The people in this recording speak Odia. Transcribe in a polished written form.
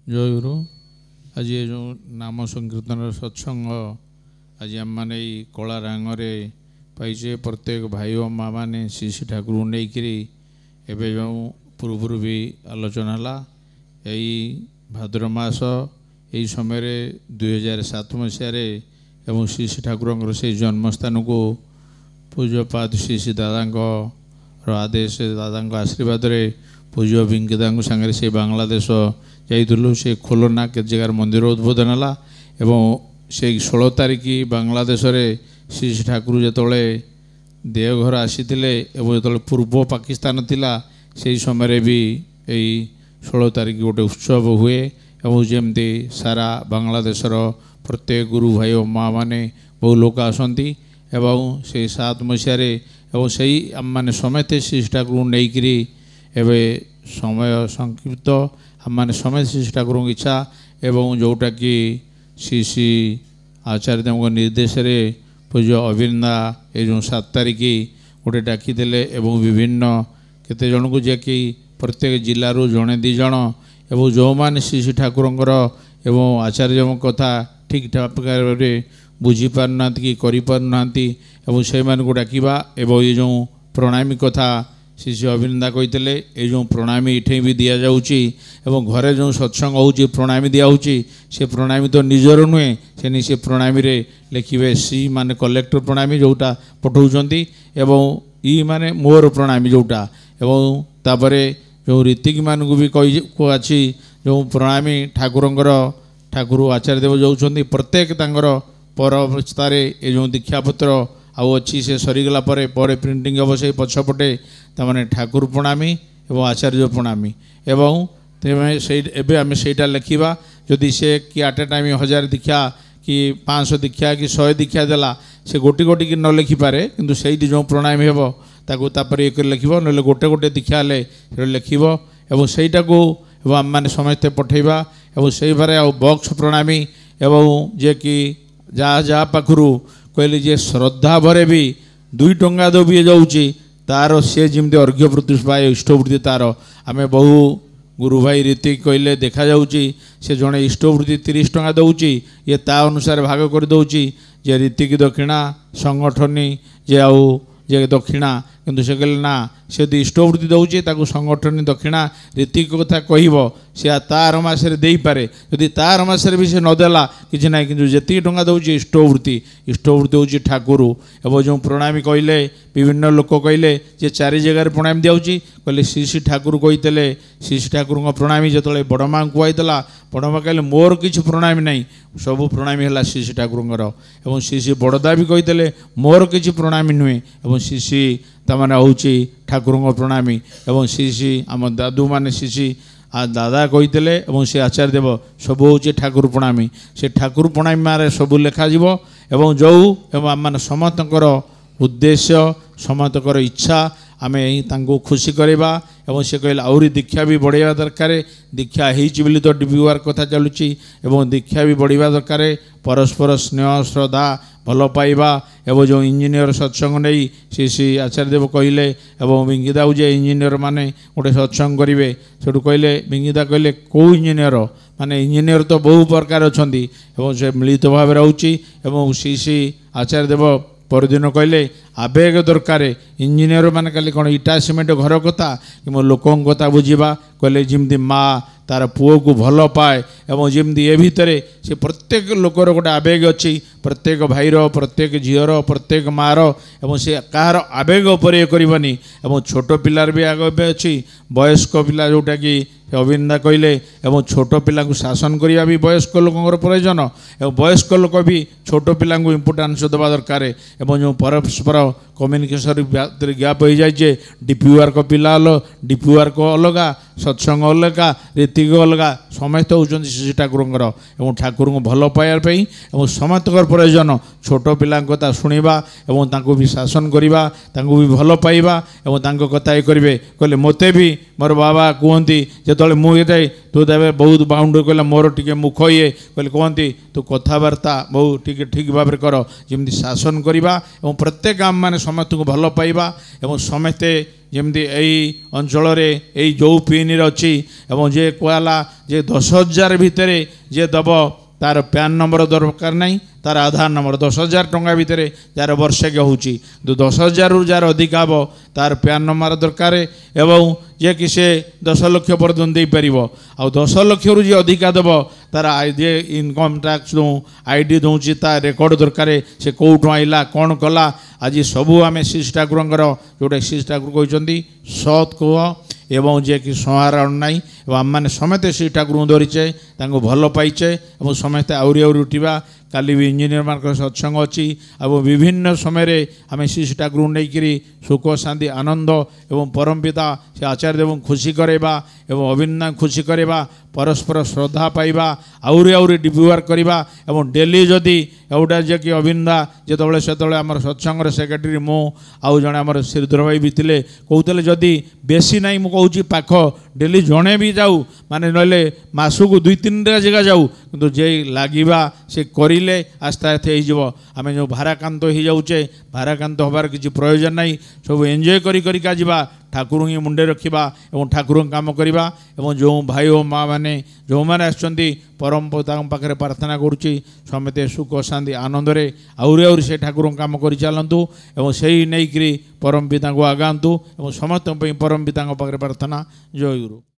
ଜୟଗୁରୁ। ଆଜି ଏ ଯେଉଁ ନାମ ସଂକୀର୍ତ୍ତନର ସତ୍ସଙ୍ଗ ଆଜି ଆମମାନେ ଏଇ କଳା ରାଙ୍ଗରେ ପାଇଛେ। ପ୍ରତ୍ୟେକ ଭାଇ ଓ ମା ମାନେ ଶ୍ରୀ ଶ୍ରୀ ଠାକୁରଙ୍କୁ ନେଇକିରି ଏବେ ଯେଉଁ ପୂର୍ବରୁ ବି ଆଲୋଚନା ହେଲା। ଏଇ ଭାଦ୍ର ମାସ ଏହି ସମୟରେ 2007 ମସିହାରେ ଏବଂ ଶ୍ରୀ ଶ୍ରୀ ଠାକୁରଙ୍କର ସେଇ ଜନ୍ମସ୍ଥାନକୁ ପୂଜ୍ୟପାଦ ଶ୍ରୀ ଶ୍ରୀ ଦାଦାଙ୍କର ଆଦେଶ, ଦାଦାଙ୍କ ଆଶୀର୍ବାଦରେ ପୂଜ୍ୟ ବିଙ୍କିଦାଙ୍କ ସାଙ୍ଗରେ ସେ ବାଂଲାଦେଶ ଯାଇଥିଲୁ। ସେ ଖୋଲନା କେତେ ଜାଗାର ମନ୍ଦିର ଉଦ୍বোଧନ ହେଲା ଏବଂ ସେଇ 16 ତାରିଖ ବାଂଲାଦେଶରେ ଶ୍ରୀ ଶ୍ରୀ ଠାକୁର ଯେତେବେଳେ ଦେଓଘର ଆସିଥିଲେ ଏବଂ ଯେତେବେଳେ ପୂର୍ବ ପାକିସ୍ତାନ ଥିଲା ସେହି ସମୟରେ ବି ଏଇ 16 ତାରିଖ ଗୋଟେ ଉତ୍ସବ ହୁଏ ଏବଂ ଯେମିତି ସାରା ବାଂଲାଦେଶର ପ୍ରତ୍ୟେକ ଗୁରୁ ଭାଇ ଓ ମା ମାନେ ବହୁ ଲୋକ ଆସନ୍ତି ଏବଂ ସେଇ 7 ମସିହାରେ ଏବଂ ସେଇ ଆମମାନେ ସମେତ ଶ୍ରୀ ଶ୍ରୀ ଠାକୁରଙ୍କୁ ନେଇକିରି ଏବେ ସମୟ ସଂକ୍ଷିପ୍ତ ଆମମାନେ ସମେତ ଶ୍ରୀ ଶ୍ରୀ ଠାକୁରଙ୍କ ଇଚ୍ଛା ଏବଂ ଯେଉଁଟାକି ଶ୍ରୀ ଶ୍ରୀ ଆଚାର୍ଯ୍ୟଙ୍କ ନିର୍ଦ୍ଦେଶରେ ପୂଜ୍ୟ ଅବିନ୍ଦା ଏ ଯେଉଁ 7 ତାରିଖ ଗୋଟେ ଡାକିଥିଲେ ଏବଂ ବିଭିନ୍ନ କେତେ ଜଣଙ୍କୁ ଯିଏକି ପ୍ରତ୍ୟେକ ଜିଲ୍ଲାରୁ ଜଣେ ଦୁଇ ଜଣ ଏବଂ ଯେଉଁମାନେ ଶ୍ରୀ ଶ୍ରୀ ଠାକୁରଙ୍କର ଏବଂ ଆଚାର୍ଯ୍ୟଙ୍କ କଥା ଠିକ୍ ଠାକ୍ ଭାବରେ ବୁଝିପାରୁନାହାନ୍ତି କି କରିପାରୁନାହାନ୍ତି ଏବଂ ସେଇମାନଙ୍କୁ ଡାକିବା ଏବଂ ଏ ଯେଉଁ ପ୍ରଣାମୀ କଥା ଶ୍ରୀ ଶ୍ରୀ ଅବିନ୍ଦା କହିଥିଲେ। ଏ ଯେଉଁ ପ୍ରଣାମୀ ଏଠି ବି ଦିଆଯାଉଛି ଏବଂ ଘରେ ଯେଉଁ ସତ୍ସଙ୍ଗ ହେଉଛି ପ୍ରଣାମୀ ଦିଆହେଉଛି ସେ ପ୍ରଣାମୀ ତ ନିଜର ନୁହେଁ, ସେ ପ୍ରଣାମୀରେ ଲେଖିବେ ସି ମାନେ କଲେକ୍ଟର ପ୍ରଣାମୀ ଯେଉଁଟା ପଠାଉଛନ୍ତି ଏବଂ ଇ ମାନେ ମୋର ପ୍ରଣାମୀ ଯେଉଁଟା ଏବଂ ତାପରେ ଯେଉଁ ରୀତିକମାନଙ୍କୁ ବି ଅଛି ଯେଉଁ ପ୍ରଣାମୀ ଠାକୁରଙ୍କର ଠାକୁର ଆଚାର୍ଯ୍ୟ ଦେବ ଯାଉଛନ୍ତି ପ୍ରତ୍ୟେକ ତାଙ୍କର ପରବସ୍ଥାରେ ଏ ଯେଉଁ ଦୀକ୍ଷାପତ୍ର ଆଉ ଅଛି ସେ ସରିଗଲା ପରେ ପ୍ରିଣ୍ଟିଂ ହେବ ସେଇ ପଛପଟେ ତାମାନେ ଠାକୁର ପ୍ରଣାମୀ ଏବଂ ଆଚାର୍ଯ୍ୟ ପ୍ରଣାମୀ ଏବଂ ତେବେ ସେଇ ଏବେ ଆମେ ସେଇଟା ଲେଖିବା। ଯଦି ସେ କି ଆଟ୍ ଏ ଟାଇମ୍ 1000 ଦୀକ୍ଷା କି 500 ଦୀକ୍ଷା କି 100 ଦୀକ୍ଷା ଦେଲା ସେ ଗୋଟି କି ନ ଲେଖିପାରେ କିନ୍ତୁ ସେଇଠି ଯେଉଁ ପ୍ରଣାମୀ ହେବ ତାକୁ ତାପରେ ଇଏ କରି ଲେଖିବ, ନହେଲେ ଗୋଟେ ଦୀକ୍ଷା ହେଲେ ସେଟା ଲେଖିବ ଏବଂ ସେଇଟାକୁ ଏବଂ ଆମମାନେ ସମସ୍ତେ ପଠାଇବା ଏବଂ ସେଇଭାବେ ଆଉ ବକ୍ସ ପ୍ରଣାମୀ ଏବଂ ଯିଏକି ଯାହା ପାଖରୁ କହିଲେ ଯେ ଶ୍ରଦ୍ଧା ଭରେ ବି 2 ଟଙ୍କା ବି ଯାଉଛି ତାର ସେ ଯେମିତି ଅର୍ଘ୍ୟ ପ୍ରତିଷ୍ଠା ଇଷ୍ଟବୃତ୍ତି ତାର ଆମେ ବହୁ ଗୁରୁ ଭାଇ ରୀତି କହିଲେ ଦେଖାଯାଉଛି ସେ ଜଣେ ଇଷ୍ଟବୃତ୍ତି 30 ଟଙ୍କା ଦେଉଛି ଇଏ ତା ଅନୁସାରେ ଭାଗ କରିଦେଉଛି ଯେ ରୀତିକି ଦକ୍ଷିଣା ସଂଗଠନୀ ଯେ ଆଉ ଯେ ଦକ୍ଷିଣା କିନ୍ତୁ ସେ କହିଲେ ନା ସେ ଯଦି ଇଷ୍ଟବୃତ୍ତି ଦେଉଛି ତାକୁ ସଂଗଠନୀ ଦକ୍ଷିଣା ରୀତିକ କଥା କହିବ ସେ ତାର ମାସରେ ଦେଇପାରେ, ଯଦି ତାର ମାସରେ ବି ସେ ନଦେଲା କିଛି ନାହିଁ କିନ୍ତୁ ଯେତିକି ଟଙ୍କା ଦେଉଛି ଇଷ୍ଟବୃତ୍ତି ହେଉଛି ଠାକୁର ଏବଂ ଯେଉଁ ପ୍ରଣାମୀ କହିଲେ ବିଭିନ୍ନ ଲୋକ କହିଲେ ଯେ 4 ଜାଗାରେ ପ୍ରଣାମୀ ଦିଆହେଉଛି କହିଲେ ଶ୍ରୀ ଶ୍ରୀ ଠାକୁର କହିଥିଲେ ଶ୍ରୀ ଶ୍ରୀ ଠାକୁରଙ୍କ ପ୍ରଣାମୀ ଯେତେବେଳେ ବଡ଼ ମାଆଙ୍କୁ କୁହାଇଥିଲା ବଡ଼ ମା କହିଲେ ମୋର କିଛି ପ୍ରଣାମୀ ନାହିଁ ସବୁ ପ୍ରଣାମୀ ହେଲା ଶ୍ରୀ ଶ୍ରୀ ଠାକୁରଙ୍କର ଏବଂ ଶ୍ରୀ ଶ୍ରୀ ବଡ଼ଦା ବି କହିଥିଲେ ମୋର କିଛି ପ୍ରଣାମୀ ନୁହେଁ ଏବଂ ଶ୍ରୀ ଶ୍ରୀ ତାମାନେ ହେଉଛି ଠାକୁରଙ୍କ ପ୍ରଣାମୀ ଏବଂ ଶ୍ରୀ ଶ୍ରୀ ଆମ ଦାଦୁମାନେ ଶ୍ରୀ ଶ୍ରୀ ଦାଦା କହିଥିଲେ ଏବଂ ସେ ଆଚାର୍ଯ୍ୟ ଦେବ ସବୁ ହେଉଛି ଠାକୁର ପ୍ରଣାମୀ। ସେ ଠାକୁର ପ୍ରଣାମୀ ମାରେ ସବୁ ଲେଖାଯିବ ଏବଂ ଯେଉଁ ଏବଂ ଆମମାନେ ସମସ୍ତଙ୍କର ଉଦ୍ଦେଶ୍ୟ ସମସ୍ତଙ୍କର ଇଚ୍ଛା ଆମେ ତାଙ୍କୁ ଖୁସି କରିବା ଏବଂ ସେ କହିଲେ ଆହୁରି ଦୀକ୍ଷା ବି ବଢ଼ାଇବା ଦରକାର। ଦୀକ୍ଷା ହେଇଛି ବୋଲି ତ ଡିବିୱାର କଥା ଚାଲୁଛି ଏବଂ ଦୀକ୍ଷା ବି ବଢ଼ିବା ଦରକାର। ପରସ୍ପର ସ୍ନେହ ଶ୍ରଦ୍ଧା ଭଲ ପାଇବା ଏବଂ ଯେଉଁ ଇଞ୍ଜିନିୟର ସତ୍ସଙ୍ଗ ନେଇ ଶ୍ରୀ ଆଚାର୍ଯ୍ୟ ଦେବ କହିଲେ ଏବଂ ବିଙ୍ଗିଦାକୁ ଯେ ଇଞ୍ଜିନିୟର ମାନେ ଗୋଟେ ସତ୍ସଙ୍ଗ କରିବେ ସେଠୁ କହିଲେ ବିଙ୍ଗିଦା କହିଲେ କେଉଁ ଇଞ୍ଜିନିୟର ମାନେ ଇଞ୍ଜିନିୟର ତ ବହୁ ପ୍ରକାର ଅଛନ୍ତି ଏବଂ ସେ ମିଳିତ ଭାବରେ ରହୁଛି ଏବଂ ଶ୍ରୀ ଆଚାର୍ଯ୍ୟ ଦେବ ପରଦିନ କହିଲେ ଆବେଗ ଦରକାର। ଇଞ୍ଜିନିୟର ମାନେ କାଲି କ'ଣ ଇଟା ସିମେଣ୍ଟ ଘର କଥା କି ମୋ ଲୋକଙ୍କ କଥା ବୁଝିବା କହିଲେ ଯେମିତି ମା ତାର ପୁଅକୁ ଭଲ ପାଏ ଏବଂ ଯେମିତି ଏ ଭିତରେ ସେ ପ୍ରତ୍ୟେକ ଲୋକର ଗୋଟେ ଆବେଗ ଅଛି ପ୍ରତ୍ୟେକ ଭାଇର ପ୍ରତ୍ୟେକ ଝିଅର ପ୍ରତ୍ୟେକ ମାଆର ଏବଂ ସେ କାହାର ଆବେଗ ଉପରେ ଇଏ କରିବନି ଏବଂ ଛୋଟ ପିଲାର ବି ଆବେଗ ଅଛି ବୟସ୍କ ପିଲା ଯେଉଁଟାକି ଅବିନ୍ଦା କହିଲେ ଏବଂ ଛୋଟ ପିଲାଙ୍କୁ ଶାସନ କରିବା ବି ବୟସ୍କ ଲୋକଙ୍କର ପ୍ରয়োଜନ ଏବଂ ବୟସ୍କ ଲୋକ ବି ଛୋଟ ପିଲାଙ୍କୁ ଇମ୍ପୋର୍ଟାନ୍ସ ଦେବା ଦରକାର ଏବଂ ଯେଉଁ ପରସ୍ପର କମ୍ୟୁନିକେସନ୍ ଭିତରେ ଗ୍ୟାପ୍ ହୋଇଯାଇଛି ଡିପିୱାର୍କ ପିଲା ଡିପିୱାର୍କ ଅଲଗା ସତ୍ସଙ୍ଗ ଅଲଗା ରୀତିକ ଅଲଗା ସମସ୍ତେ ହେଉଛନ୍ତି ଶ୍ରୀ ଠାକୁରଙ୍କର ଏବଂ ଠାକୁରଙ୍କୁ ଭଲ ପାଇବା ପାଇଁ ଏବଂ ସମସ୍ତଙ୍କର ପ୍ରয়োଜନ ଛୋଟ ପିଲାଙ୍କ କଥା ଶୁଣିବା ଏବଂ ତାଙ୍କୁ ବି ଶାସନ କରିବା ତାଙ୍କୁ ବି ଭଲ ପାଇବା ଏବଂ ତାଙ୍କ କଥା ଇଏ କରିବେ। କହିଲେ ମୋତେ ବି ମୋର ବାବା କୁହନ୍ତି ଯେତେବେଳେ ମୁଁ ହେଇଥାଏ ତୁ ଦେବେ ବହୁତ ବାଉଣ୍ଡରୀ କହିଲା ମୋର ଟିକେ ମୁଖ ଇଏ କହିଲେ କୁହନ୍ତି ତୁ କଥାବାର୍ତ୍ତା ବହୁ ଟିକେ ଠିକ୍ ଭାବରେ କର ଯେମିତି ଶାସନ କରିବା ଏବଂ ପ୍ରତ୍ୟେକ ଆମମାନେ ସମସ୍ତଙ୍କୁ ଭଲ ପାଇବା ଏବଂ ସମସ୍ତେ जमती यही अंचल यही जो पिन अच्छी एवं जे कहला जे 10,000 भितर जे दब तार पैन नंबर दरकार नहीं तार आधार नंबर 10,000 टंका भितर जार वर्षे के होची तो 10,000 रु जार अधिक हम तार पैन नंबर दरकार एवं जे कि से 10 लाख पर्यटन दे पार आ 10 लाख रु जे अधिक दब तार जे इनकम टैक्स दो आईडी दूची तार रेकर्ड दरकार से कौटू आइला कौन कला आज सबू आम श्री ठाकुर जोटा श्री ठाकुर कहते सत कह एवं जे कि संहारण नाई आम मैंने समस्ते श्री ठाकुर धरीचे भल पाइचे और समस्ते आहरी उठा काली भी इंजीनियर मान सत्संग अच्छी अब विभिन्न समय आम श्री ठाकुर नहीं सुख शांति आनंद एवं परम पिता से आचार्य देव खुशी करवा एवं अभिनंदन खुशी करवा परस्पर श्रद्धा पाइबा आहरी डिव्यूआर करवा एवं डेली जदि एवटा जे कि अभिनंदा जो से आम सत्संग सेक्रेटरी मु आउ जड़े आम श्रीधर भाई भी थे कहते जदि बेसी ना मुझे पाख डेली जड़े भी जाऊ माने नले मासक 2-3 जगह जाऊ कि जे लगे से करें आस्ते आस्ते हो आम जो भाराकांत हो जाऊे भाराकांत हबार किसी प्रयोजन नहीं सब एंजॉय करिका जीवा ठाकुर ही मुंडे रखा और ठाकुर काम करवा और जो भाई और माँ मैंने जो मैंने आसुँच परम पिता पाखे प्रार्थना करुच्ची समस्ते सुख शांति आनंद आहरी से ठाकुर काम कर चलतु और से ही नहीं परम पिता को आगातु और समस्त परम पिता पाखे प्रार्थना जय गुरु।